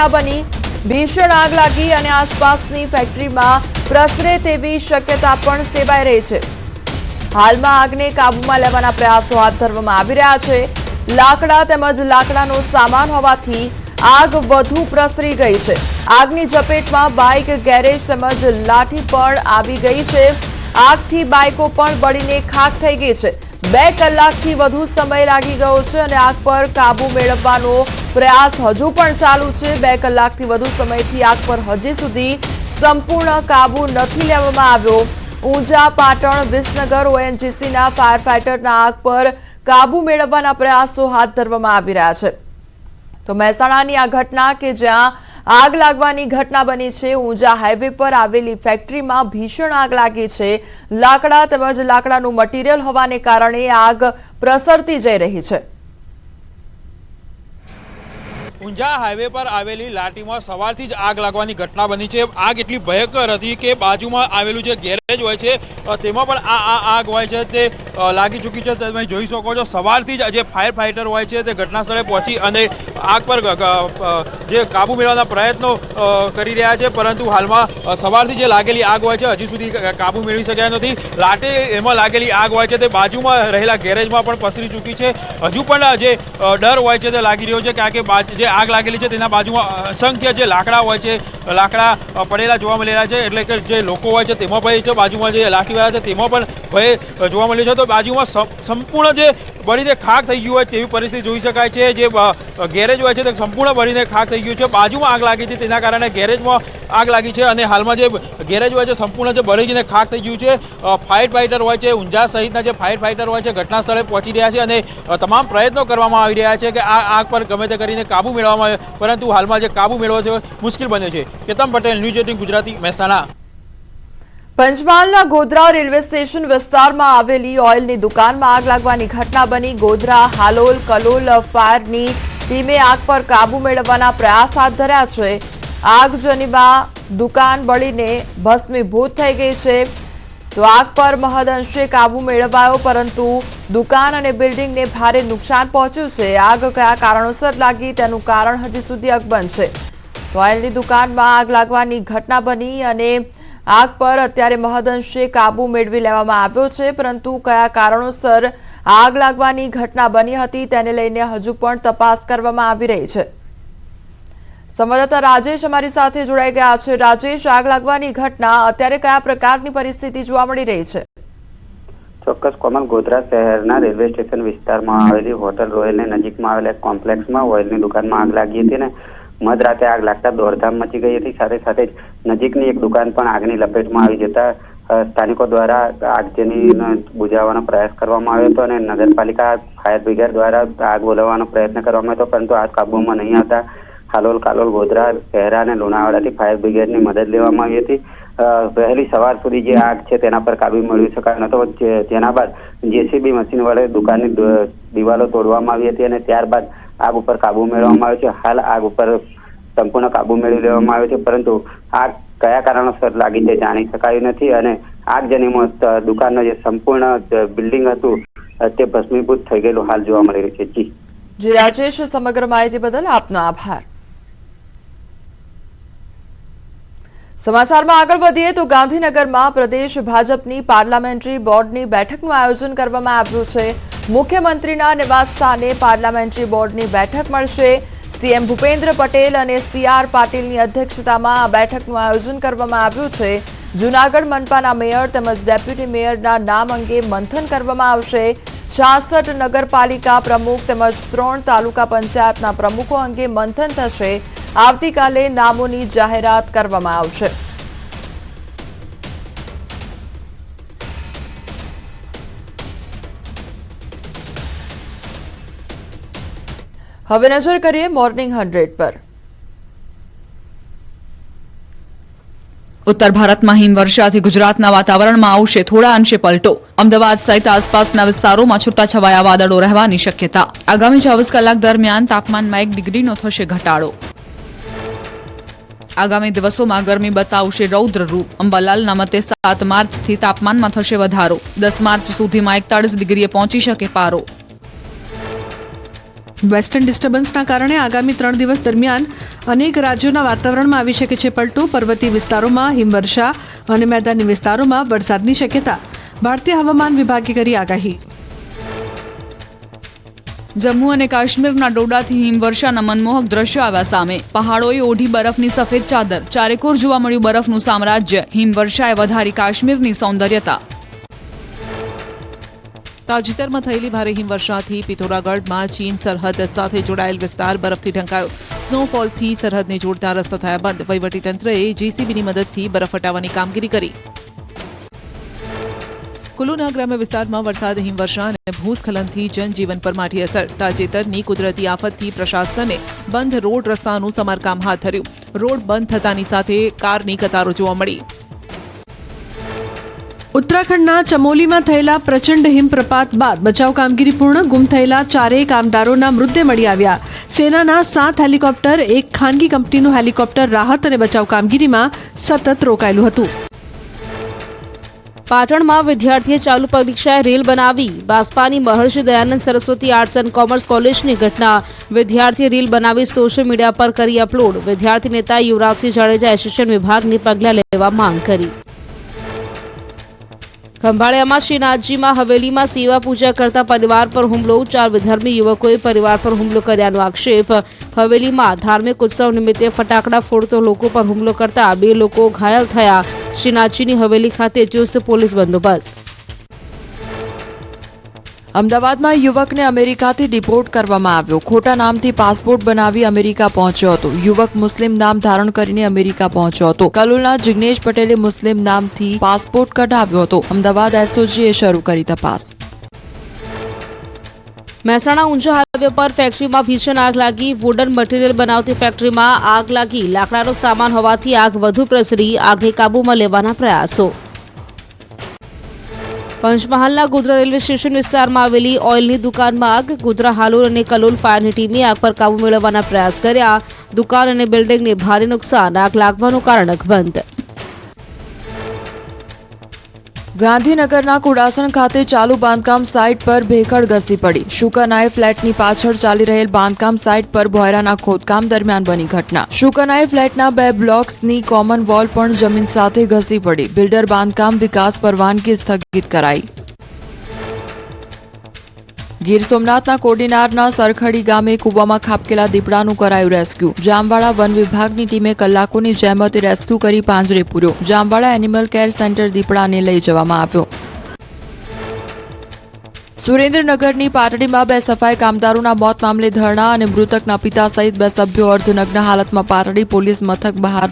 ઘટના બની। ભીષણ આગ લાગી અને આસપાસની ફેક્ટરીમાં પ્રસરે તેવી શક્યતા પણ સેવાઈ રહી છે। હાલમાં આગને કાબૂમાં લેવાના પ્રયાસો હાથ ધરવામાં આવી રહ્યા છે। લાકડા તેમજ લાકડાનો સામાન હોવાથી આગ વધુ પ્રસરી ગઈ છે। આગની ઝપેટમાં બાઇક, ગેરેજ તેમજ લાઠી પણ આવી ગઈ છે। આગથી બાઇકો પણ બળીને ખાખ થઈ ગઈ છે। 2 કલાકથી વધુ સમય લાગી ગયો છે અને આગ પર કાબુ મેળવવાનો પ્રયાસ હજુ પણ ચાલુ છે। 2 કલાકથી વધુ સમયથી આગ પર હજી સુધી સંપૂર્ણ કાબુ નથી લેવામાં આવ્યો। ઊંઝા, પાટણ, વિસનગર ઓએનજીસીના ફાયર ફાઇટરના આગ પર કાબુ મેળવવાના પ્રયાસો હાથ ધરવામાં આવી રહ્યા છે। તો મહેસાણાની આ ઘટના કે જ્યાં આગ લાગવાની ઘટના બની છે। ઊંઝા હાઈવે પર આવેલી ફેક્ટરીમાં ભીષણ આગ લાગી છે। લાકડા તેમજ લાકડાનું મટીરીયલ હોવાને કારણે આગ પ્રસરતી જઈ રહી છે। ઊંઝા હાઈવે પર આવેલી લાટીમાં સવારથી જ આગ લાગવાની ઘટના બની છે। આગ એટલી ભયંકર હતી કે બાજુમાં આવેલું જે ગેરેજ હોય છે તેમાં પણ આ આગ હોય છે તે લાગી ચૂકી છે। તમે જોઈ શકો છો સવારથી જ જે ફાયર ફાઇટર હોય છે તે ઘટના સ્થળે પહોંચી અને આગ પર જે કાબુ મેળવવાના પ્રયત્નો કરી રહ્યા છે, પરંતુ હાલમાં સવારથી જે લાગેલી આગ હોય છે હજી સુધી કાબુ મેળવી શક્યા નથી। લાટી એમાં લાગેલી આગ હોય છે તે બાજુમાં રહેલા ગેરેજમાં પણ પસરી ચૂકી છે। હજુ પણ જે ડર હોય છે તે લાગી રહ્યો છે, કારણ કે જે આગ લાગેલી છે તેના બાજુમાં અસંખ્ય જે લાકડા હોય છે, લાકડા પડેલા જોવા મળી રહ્યા છે, એટલે કે જે લોકો હોય છે તેમાં ભય છે, બાજુમાં જે લાઠીવાળા છે તેમાં પણ ભય જોવા મળ્યું છે। તો બાજુમાં સંપૂર્ણ જે બળીને ખાખ થઈ ગયું હોય તેવી પરિસ્થિતિ જોઈ શકાય છે। જે ગેરેજ હોય છે તે સંપૂર્ણ બળીને ખાખ થઈ ગયું છે। બાજુમાં આગ લાગી હતી તેના કારણે ગેરેજમાં આગ લાગી છે અને હાલમાં જે ગેરેજ હોય છે સંપૂર્ણ જે બળીને ખાખ થઈ ગયું છે। ફાયર ફાઇટર હોય છે, ઊંઝા સહિતના જે ફાયર ફાઇટર હોય છે ઘટના સ્થળે પહોંચી રહ્યા છે અને તમામ પ્રયત્નો કરવામાં આવી રહ્યા છે કે આ આગ પર ગમે તે કરીને કાબુ મેળવવામાં આવે, પરંતુ હાલમાં જે કાબુ મેળવવો છે મુશ્કેલ બન્યો છે। કેતન પટેલ, ન્યૂઝ 18 ગુજરાતી, મહેસાણા। પંચમહાલના ગોધરા રેલવે સ્ટેશન વિસ્તારમાં આવેલી ઓઇલની દુકાનમાં આગ લાગવાની ઘટના બની। ગોધરા, હાલોલ, કલોલ ફાયરની ટીમે આગ પર કાબુ મેળવવાના પ્રયાસ હાથ ધર્યા છે। આગજનીમાં દુકાન બળીને ભસ્મીભૂત થઈ ગઈ છે। તો આગ પર મહદઅંશે કાબુ મેળવાયો, પરંતુ દુકાન અને બિલ્ડિંગને ભારે નુકસાન પહોંચ્યું છે। આગ કયા કારણોસર લાગી તેનું કારણ હજી સુધી અકબંધ છે। તો ઓઇલની દુકાનમાં આગ લાગવાની ઘટના બની અને આગ પર અત્યારે મહદઅંશે કાબુ મેળવી લેવામાં આવ્યો છે, પરંતુ કયા કારણોસર આગ લાગવાની ઘટના બની હતી તેને લઈને હજુ પણ તપાસ કરવામાં આવી રહી છે। સંવાદદાતા રાજેશ અમારી સાથે જોડાઈ ગયા છે। રાજેશ, આગ લાગવાની ઘટના અત્યારે કયા પ્રકારની પરિસ્થિતિ જોવા મળી રહી છે? ચોક્કસ કોમલ, ગોધરા શહેરના રેલવે સ્ટેશન વિસ્તારમાં આવેલી હોટલ રોયલની નજીકમાં આવેલા કોમ્પ્લેક્સમાં ઓઇલની દુકાનમાં આગ લાગી હતી અને મધરાતે આગ લાગતા દોડધામ મચી ગઈ હતી। સાથે સાથે જ નજીકની એક દુકાન પણ આગની લપેટમાં આવી જતા સ્થાનિકો દ્વારા આગજનીને બુઝાવવાનો પ્રયાસ કરવામાં આવ્યો હતો અને નગરપાલિકા ફાયર બ્રિગેડ દ્વારા આગ બોલાવવાનો પ્રયત્ન કરવામાં આવ્યો હતો, પરંતુ આગ કાબૂમાં નહીં આવતા હાલોલ, કાલોલ, ગોધરા, શહેરા અને લુણાવાડાથી ફાયર બ્રિગેડની મદદ લેવામાં આવી હતી। વહેલી સવાર સુધી જે આગ છે તેના પર કાબુ મેળવી શકાયો નહોતો, જેના બાદ જેસીબી મશીન વડે દુકાનની દિવાલો તોડવામાં આવી હતી અને ત્યારબાદ આગ ઉપર કાબુ મેળવવામાં આવ્યો છે। હાલ આગ ઉપર સંપૂર્ણ કાબુ મેળવી લેવામાં આવ્યો છે, પરંતુ આગ કયા કારણોસર લાગી તે જાણી શકાયું નથી અને આગજનીમાં દુકાનનું જે સંપૂર્ણ બિલ્ડિંગ હતું તે ભસ્મીભૂત થઈ ગયેલું હાલ જોવા મળી રહ્યું છે। જી રાજેશ, સમગ્ર માહિતી બદલ આપનો આભાર। સમાચારમાં આગળ વધીએ તો ગાંધીનગરમાં પ્રદેશ ભાજપની પાર્લામેન્ટરી બોર્ડની બેઠકનું આયોજન કરવામાં આવ્યું છે। મુખ્યમંત્રીના નિવાસસ્થાને પાર્લામેન્ટરી બોર્ડની બેઠક મળશે। સીએમ ભૂપેન્દ્ર પટેલ અને CR પાટીલની અધ્યક્ષતામાં આ બેઠકનું આયોજન કરવામાં આવ્યું છે। જૂનાગઢ મનપાના મેયર તેમજ ડેપ્યુટી મેયરના નામ અંગે મંથન કરવામાં આવશે। 66 નગરપાલિકા પ્રમુખ તેમજ 3 તાલુકા પંચાયતના પ્રમુખો અંગે મંથન થશે। આવતીકાલે નામોની જાહેરાત કરવામાં આવશે। હવે નજર કરીએ મોર્નિંગ 100 પર। ઉત્તર ભારતમાં હિમવર્ષાથી ગુજરાતના વાતાવરણમાં આવશે થોડા અંશે પલટો। અમદાવાદ સહિત આસપાસના વિસ્તારોમાં છૂટાછવાયા વાદળો રહેવાની શક્યતા। આગામી 24 કલાક દરમિયાન તાપમાનમાં 1 ડિગ્રીનો થશે ઘટાડો। આગામી દિવસોમાં ગરમી બતાવશે રૌદ્ર રૂપ। અંબાલાલના મતે 7 માર્ચથી તાપમાનમાં થશે વધારો। 10 માર્ચ સુધીમાં 41 ડિગ્રીએ પહોંચી શકે પારો। વેસ્ટર્ન ડિસ્ટર્બન્સના કારણે આગામી 3 દિવસ દરમિયાન અનેક રાજ્યોના વાતાવરણમાં આવી શકે છે પલટો. પર્વતીય વિસ્તારોમાં હિમવર્ષા અને મેદાની વિસ્તારોમાં વરસાદની શક્યતા. ભારતીય હવામાન વિભાગે કરી આગાહી. જમ્મુ અને કાશ્મીરના ડોડાથી હિમવર્ષાના મનમોહક દ્રશ્યો આવ્યા સામે. પહાડોએ ઓઢી બરફની સફેદ ચાદર. ચારેકોર જોવા મળ્યું બરફનું સામ્રાજ્ય. હિમવર્ષાએ વધારી કાશ્મીરની સૌંદર્યતા. તાજેતરમાં થયેલી ભારે હિમવર્ષાથી પિથોરાગઢમાં ચીન સરહદ સાથે જોડાયેલ વિસ્તાર બરફથી ઢંકાયો. સ્નોફોલથી સરહદને જોડતા રસ્તા થયા બંધ. વહીવટીતંત્રએ જેસીબીની મદદથી બરફ હટાવવાની કામગીરી કરી. કુલુના ગ્રામ્ય વિસ્તારમાં વરસાદ, હિમવર્ષા અને ભૂસ્ખલનથી જનજીવન પર માઠી અસર. તાજેતરની કુદરતી આફતથી પ્રશાસને બંધ રોડ રસ્તાનું સમારકામ હાથ ધર્યું. રોડ બંધ થતાની સાથે કારની કતારો જોવા મળી. ઉત્તરાખંડના ચમોલીમાં થયેલા પ્રચંડ હિમપ્રપાત બાદ બચાવ કામગીરી પૂર્ણ. ગુમ થયેલા 4 કામદારોના મૃતદેહ મળી આવ્યા. સેનાના 7 હેલિકોપ્ટર, એક ખાનગી કંપનીનું હેલિકોપ્ટર રાહત અને બચાવ કામગીરીમાં સતત રોકાયેલું હતું. પાટણમાં વિદ્યાર્થીએ ચાલુ પરીક્ષાએ રેલ બનાવી. બાસ્પાની Maharshi Dayanand Saraswati arts and commerce કોલેજની ઘટના. વિદ્યાર્થીએ રીલ બનાવી સોશિયલ મીડિયા પર કરી અપલોડ. વિદ્યાર્થી નેતા યુવરાજસિંહ જાડેજાએ શિક્ષણ વિભાગની પગલાં લેવા માંગ કરી. ખંભાળિયામાં શ્રીનાથજીમાં હવેલીમાં સેવા પૂજા કરતા પરિવાર પર હુમલો. 4 વિધર્મી યુવકોએ પરિવાર પર હુમલો કર્યાનો આક્ષેપ. હવેલીમાં ધાર્મિક ઉત્સવ નિમિત્તે ફટાકડા ફોડતો લોકો પર હુમલો કરતા 2 લોકો ઘાયલ થયા. શ્રીનાથજીની હવેલી ખાતે ચુસ્ત પોલીસ બંદોબસ્ત. અમદાવાદમાં યુવકને અમેરિકાથી ડિપોર્ટ કરવામાં આવ્યો. ખોટા નામથી પાસપોર્ટ બનાવી અમેરિકા પહોંચ્યો હતો. યુવક મુસ્લિમ નામ ધારણ કરીને અમેરિકા પહોંચ્યો હતો. કલોલના જિગ્નેશ પટેલે મુસ્લિમ નામથી પાસપોર્ટ કઢાવ્યો હતો. અમદાવાદ એસઓજીએ શરૂ કરી તપાસ. મહેસાણા ઊંઝા હાઈવે પર ફેક્ટરીમાં ભીષણ આગ લાગી. વુડન મટીરીયલ બનાવતી ફેક્ટરીમાં આગ લાગી. લાકડાનો સામાન હોવાથી આગ વધુ પ્રસરી. આગને કાબૂમાં લેવાના પ્રયાસો. પંચમહાલના ગોધરા રેલવે સ્ટેશન વિસ્તારમાં આવેલી ઓઇલની દુકાનમાં આગ. ગોધરા, હાલોલ અને કલોલ ફાયરની ટીમે આગ પર કાબૂ મેળવવાના પ્રયાસ કર્યા. દુકાન અને બિલ્ડિંગને ભારે નુકસાન. આગ લાગવાનું કારણ અકબંધ. ગાંધીનગરના કુડાસણ ખાતે ચાલુ બાંધકામ સાઇટ પર ભેખડ ઘસી પડી. શુકનાએ ફ્લેટની પાછળ ચાલી રહેલ બાંધકામ સાઇટ પર ભોયરાના ખોદકામ દરમિયાન બની ઘટના. શુકનાએ ફ્લેટના 2 બ્લોક્સની કોમન વોલ પણ જમીન સાથે ઘસી પડી. બિલ્ડર બાંધકામ વિકાસ પરવાનગી સ્થગિત કરાઈ. ગીર સોમનાથના કોડીનારના સરખડી ગામે કૂવામાં ખાબકેલા દીપડાનું કરાયું રેસ્ક્યુ. જામવાડા વન વિભાગની ટીમે કલાકોની જહેમતે રેસ્ક્યુ કરી પાંજરે પૂર્યો. જામવાડા એનિમલ કેર સેન્ટર દીપડાને લઈ જવામાં આવ્યો. સુરેન્દ્રનગરની પાટડીમાં 2 સફાઈ કામદારોના મોત મામલે ધરણા અને મૃતકના પિતા સહિત 2 સભ્યો અર્ધનગ્ન હાલતમાં પાટડી પોલીસ મથક બહાર